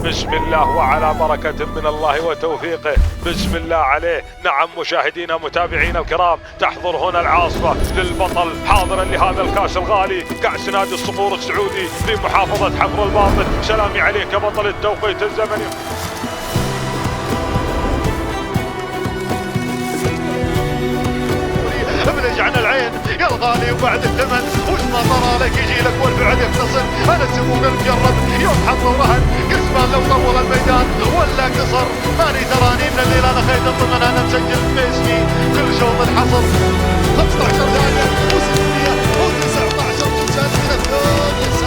بسم الله وعلى بركة من الله وتوفيقه، بسم الله عليه. نعم مشاهدينا متابعينا الكرام، تحضر هنا العاصفة للبطل حاضرا لهذا الكاس الغالي، كأس نادي الصقور السعودي في محافظة حفر الباطن. سلامي عليك يا بطل التوقيت الزمني. بلجعنا العين يا الغالي وبعد الثمن، وش ما طرى لك يجي لك والفعل يختصر. انا سموم المجرب يوم حظ ورهن، كسبان لو طول الميدان ولا قصر. ماني تراني من الليل انا خيط الضمن، انا مسجل باسمي كل شوط الحصر. 15 ثانية و619 مسدد من الثاني